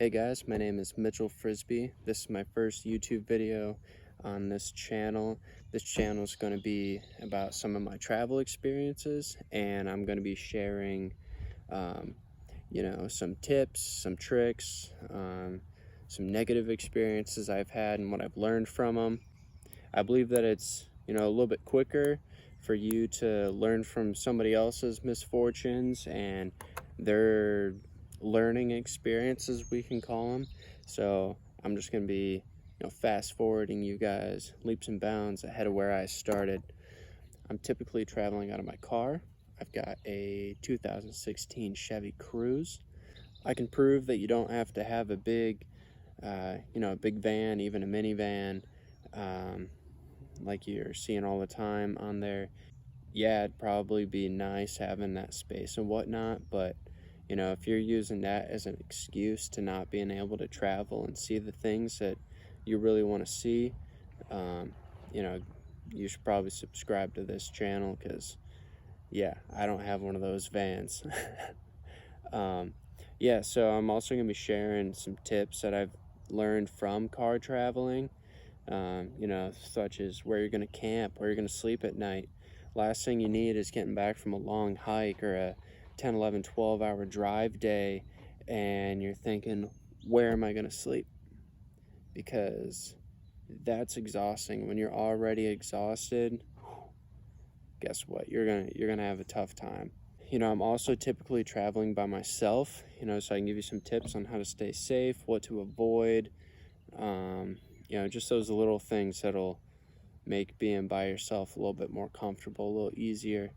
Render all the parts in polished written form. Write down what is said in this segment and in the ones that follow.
Hey guys, my name is Mitchell Frisbee. This is my first YouTube video on this channel. This channel is going to be about some of my travel experiences, and I'm going to be sharing, some tips, some tricks, some negative experiences I've had and what I've learned from them. I believe that it's, a little bit quicker for you to learn from somebody else's misfortunes and their learning experiences, we can call them. So I'm just going to be, fast forwarding you guys leaps and bounds ahead of where I started. I'm typically traveling out of my car. I've got a 2016 Chevy Cruze. I can prove that you don't have to have a big, a big van, even a minivan, like you're seeing all the time on there. Yeah, it'd probably be nice having that space and whatnot, but if you're using that as an excuse to not being able to travel and see the things that you really want to see, um, you know, you should probably subscribe to this channel because, yeah, I don't have one of those vans. Yeah, so I'm also going to be sharing some tips that I've learned from car traveling, such as where you're going to camp, where you're going to sleep at night. Last thing you need is getting back from a long hike or a 10, 11, 12-hour drive day, and you're thinking, where am I going to sleep? Because that's exhausting. When you're already exhausted, guess what? You're gonna have a tough time. I'm also typically traveling by myself, so I can give you some tips on how to stay safe, what to avoid, just those little things that'll make being by yourself a little bit more comfortable, a little easier.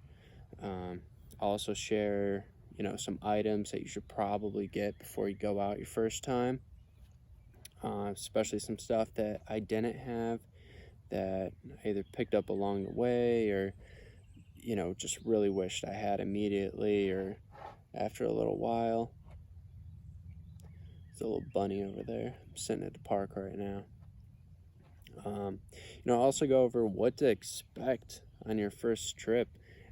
I'll also share, some items that you should probably get before you go out your first time, especially some stuff that I didn't have that I either picked up along the way or, just really wished I had immediately or after a little while. There's a little bunny over there. I'm sitting at the park right now. I'll also go over what to expect on your first trip.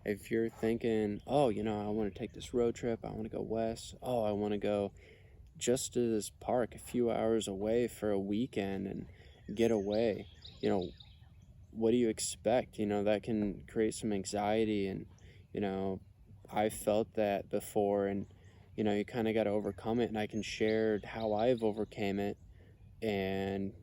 If you're thinking, oh, I want to take this road trip, I want to go west, oh, I want to go just to this park a few hours away for a weekend and get away, what do you expect? That can create some anxiety, and, I felt that before, and, you kind of got to overcome it, and I can share how I've overcame it and,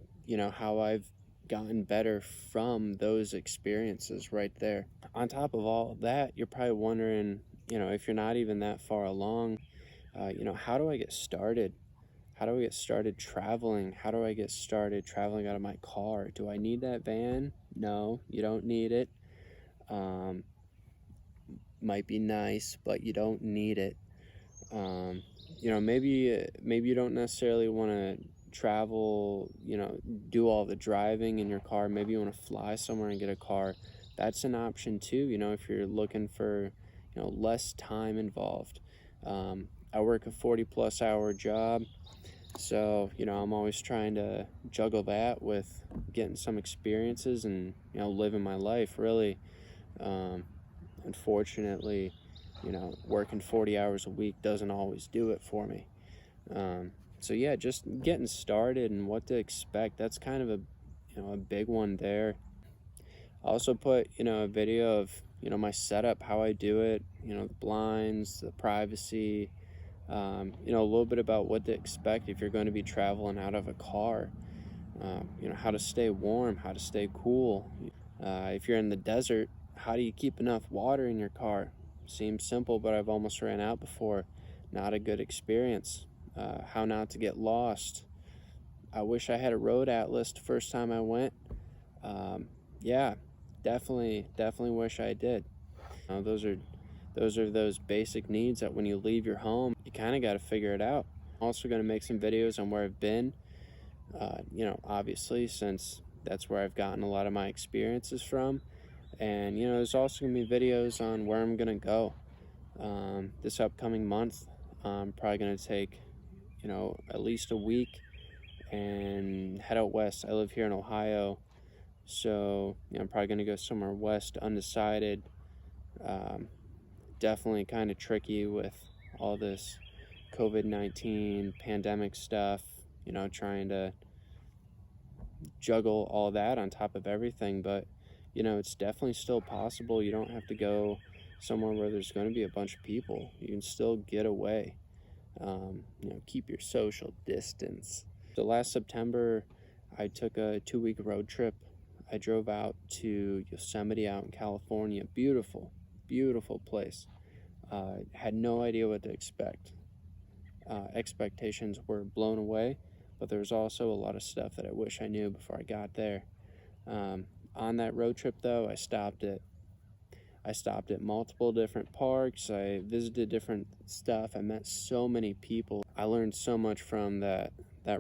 how I've gotten better from those experiences right there. On top of all of that, you're probably wondering, if you're not even that far along, how do I get started? How do I get started traveling? How do I get started traveling out of my car? Do I need that van? No, you don't need it. Might be nice, but you don't need it. Maybe you don't necessarily want to travel, do all the driving in your car. Maybe you want to fly somewhere and get a car. That's an option too, if you're looking for, less time involved. I work a 40+ hour job, so, I'm always trying to juggle that with getting some experiences and, living my life, really. Unfortunately, working 40 hours a week doesn't always do it for me. So yeah, just getting started and what to expect. That's kind of a big one there. I also put, a video of, my setup, how I do it, the blinds, the privacy, a little bit about what to expect if you're going to be traveling out of a car, how to stay warm, how to stay cool. If you're in the desert, how do you keep enough water in your car? Seems simple, but I've almost ran out before. Not a good experience. How not to get lost. I wish I had a road atlas the first time I went. Yeah, definitely wish I did. Those are those basic needs that when you leave your home, you kind of got to figure it out. I'm also going to make some videos on where I've been, obviously, since that's where I've gotten a lot of my experiences from. And, there's also going to be videos on where I'm going to go this upcoming month. I'm probably going to take, at least a week and head out west. I live here in Ohio, so I'm probably going to go somewhere west, undecided. Definitely kind of tricky with all this COVID-19 pandemic stuff, you know, trying to juggle all that on top of everything. But, you know, it's definitely still possible. You don't have to go somewhere where there's going to be a bunch of people. You can still get away. You know, keep your social distance. So last September, I took a 2-week road trip. I drove out to Yosemite out in California. Beautiful, beautiful place. Had no idea what to expect. Expectations were blown away, but there was also a lot of stuff that I wish I knew before I got there. On that road trip, though, I stopped at multiple different parks. I visited different stuff. I met so many people. I learned so much from that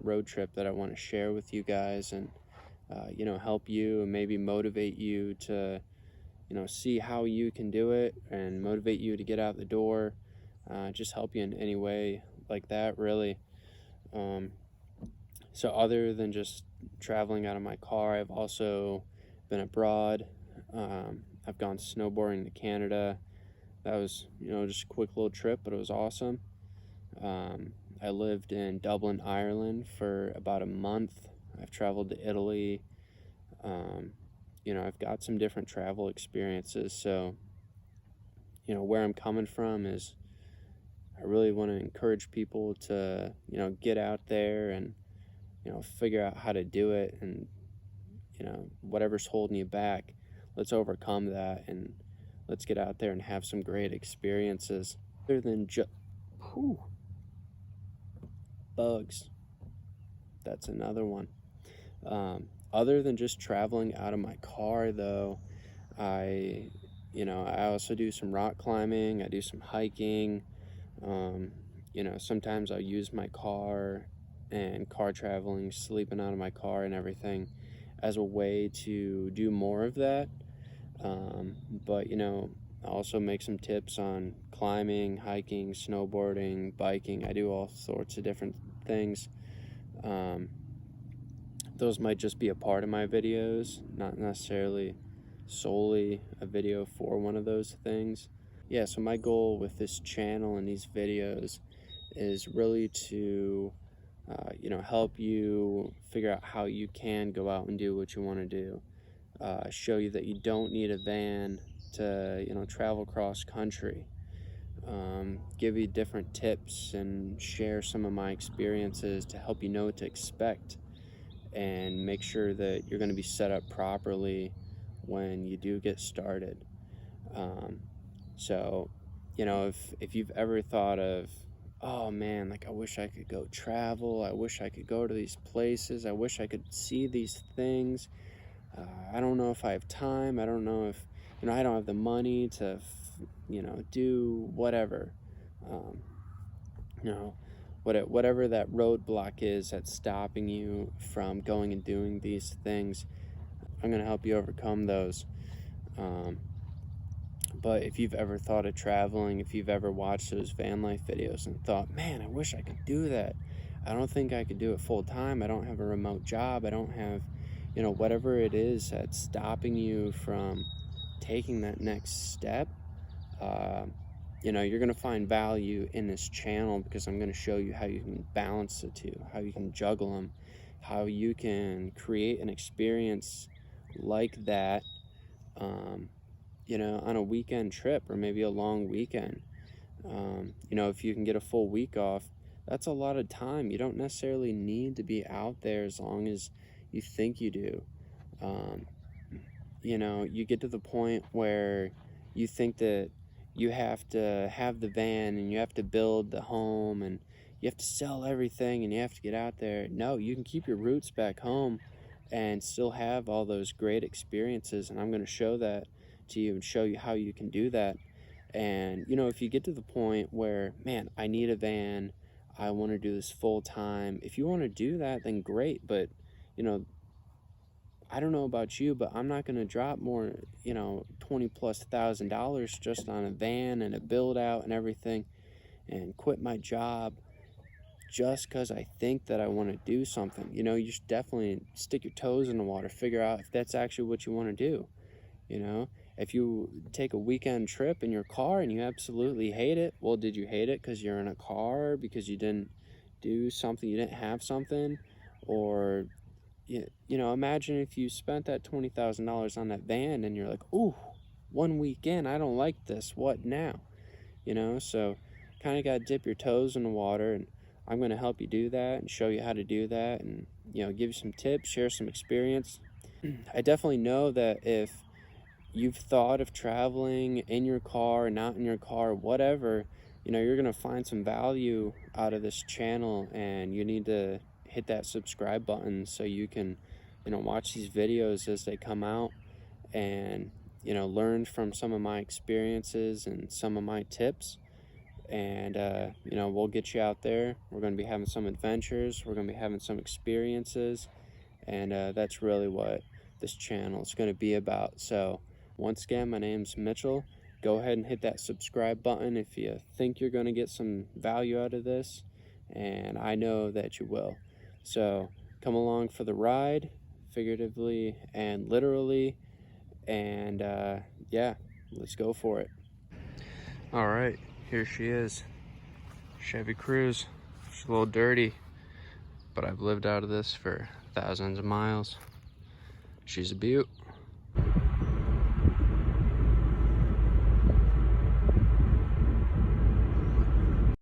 road trip that I want to share with you guys, and you know, help you and maybe motivate you to, you know, see how you can do it and motivate you to get out the door. Just help you in any way like that, really. So other than just traveling out of my car, I've also been abroad. I've gone snowboarding to Canada. That was, you know, just a quick little trip, but it was awesome. I lived in Dublin, Ireland for about a month. I've traveled to Italy. You know, I've got some different travel experiences. So, you know, where I'm coming from is I really want to encourage people to, you know, get out there and, you know, figure out how to do it. And, you know, whatever's holding you back, let's overcome that and let's get out there and have some great experiences. Other than just bugs, that's another one. Other than just traveling out of my car, though, I also do some rock climbing. I do some hiking. You know, sometimes I'll use my car and car traveling, sleeping out of my car and everything as a way to do more of that. But, you know, I also make some tips on climbing, hiking, snowboarding, biking. I do all sorts of different things. Those might just be a part of my videos, not necessarily solely a video for one of those things. Yeah, so my goal with this channel and these videos is really to you know, help you figure out how you can go out and do what you want to do. Show you that you don't need a van to, you know, travel cross country. Give you different tips and share some of my experiences to help you know what to expect and make sure that you're going to be set up properly when you do get started. So, you know, if you've ever thought of, oh man, like I wish I could go travel, I wish I could go to these places, I wish I could see these things, I don't know if I have time, I don't know if, you know, I don't have the money to, you know, do whatever, you know, whatever that roadblock is that's stopping you from going and doing these things, I'm going to help you overcome those. But if you've ever thought of traveling, if you've ever watched those van life videos and thought, man, I wish I could do that, I don't think I could do it full time, I don't have a remote job, I don't have, you know, whatever it is that's stopping you from taking that next step, you know, you're going to find value in this channel because I'm going to show you how you can balance the two, how you can juggle them, how you can create an experience like that, you know, on a weekend trip or maybe a long weekend. You know, if you can get a full week off, that's a lot of time. You don't necessarily need to be out there as long as you think you do. You know, you get to the point where you think that you have to have the van and you have to build the home and you have to sell everything and you have to get out there. No, you can keep your roots back home and still have all those great experiences. And I'm going to show that to you and show you how you can do that. And, you know, if you get to the point where, man, I need a van, I want to do this full time. If you want to do that, then great. But, you know, I don't know about you, but I'm not going to drop more, you know, $20,000+ just on a van and a build out and everything and quit my job just because I think that I want to do something. You know, you should definitely stick your toes in the water, figure out if that's actually what you want to do, you know. If you take a weekend trip in your car and you absolutely hate it, well, did you hate it because you're in a car, because you didn't do something, you didn't have something? Or, you know, imagine if you spent that $20,000 on that van and you're like, ooh, one weekend, I don't like this, what now? You know, so kind of got to dip your toes in the water, and I'm going to help you do that and show you how to do that, and, you know, give you some tips, share some experience. I definitely know that if you've thought of traveling in your car, not in your car, whatever, you know, you're going to find some value out of this channel, and you need to hit that subscribe button so you can, you know, watch these videos as they come out, and, you know, learn from some of my experiences and some of my tips. And you know, we'll get you out there. We're going to be having some adventures, we're going to be having some experiences, and that's really what this channel is going to be about. So once again, my name's Mitchell. Go ahead and hit that subscribe button if you think you're going to get some value out of this, and I know that you will. So come along for the ride, figuratively and literally, and yeah, let's go for it. All right, here she is, Chevy Cruze. She's a little dirty, but I've lived out of this for thousands of miles. She's a beaut.